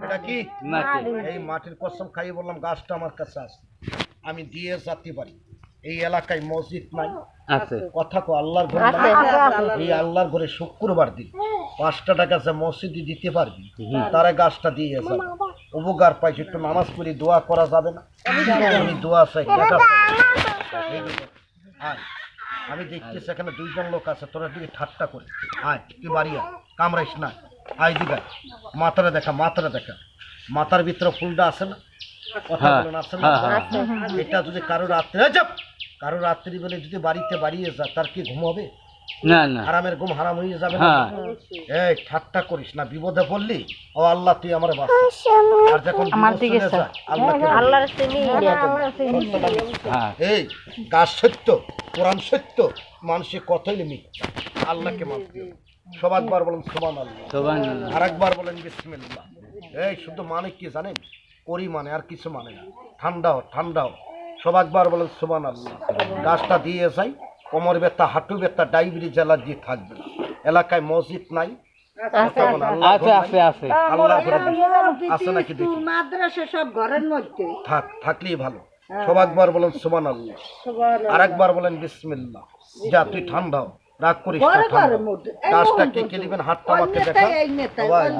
এটা কি মাটি। এই মাটির কসম খাইয়ে বললাম গাছটা আমার কাছে আছে, আমি দিয়ে যেতে পারি। এই এলাকায় মসজিদ নাই, আছে। কথা কো আল্লাহর ঘর নাই। এই আল্লাহর ঘরে শুক্রবার দিন 5 টাকা যে মসজিদে দিতে পারবি, তারা গাছটা দিয়ে যাবে। উপকার পাইছি, একটু নামাজ পড়ি দোয়া করা যাবে না? আমি দোয়া চাই, দেখা চাই। আয়, আমি দেখতেছি এখানে 2 জন লোক আছে, তোরা দিকে ঠাট্টা করে। আয় তুই বাড়ি আয়, কামড়াইস না। আয় দিবা, মাথাটা দেখা, মাথাটা দেখা, মাথার ভিতরে ফুলটা আছে না? কথা বলেন আছে না? এটা যদি কারো রাত্রে কারো রাত্রি বেলে যদি বাড়িতে বাড়িয়ে যায়, তার কি ঘুম হবে? না না। হারামের ঘুম হারাম হয়ে যাবে না? এই ঠাট্টা করিস না, বিপদে পড়লি ও আল্লাহ তুই আমার বাঁচা। আর যখন বিপদ চলে যায়, এই গাছ সত্য, কোরআন সত্য, মানুষের কথাই মিথ্যা, আল্লাহকে মানতে হবে। সবাইবার বলেন সুবহানাল্লাহ, সুবহানাল্লাহ। আরেকবার বলেন বিসমিল্লাহ। এই শুধু মানে কি জানেন? করি মানে, আর কিছু মানে না। ঠান্ডাও ঠান্ডাও, সবাইবার বলেন সুবহানাল্লাহ। গাছটা দিয়ে যাই, কোমর ব্যথা, হাঁটু ব্যথা, ডায়াবেটিস অ্যালার্জি থাকবে। এলাকায় মসজিদ নাই, আছে আছে আছে। আল্লাহ আছে নাকি দেখি? মাদ্রাসা সব ঘরের মধ্যে থাকলেই ভালো। সবাইবার বলেন সুবহানাল্লাহ, আরেকবার বলেন বিসমিল্লাহ। যা তুই ঠান্ডাও, রাগ করিস না, ঠান্ডা। গাছটা কে কে দিবেন? হাতটা আমাকে দেখা।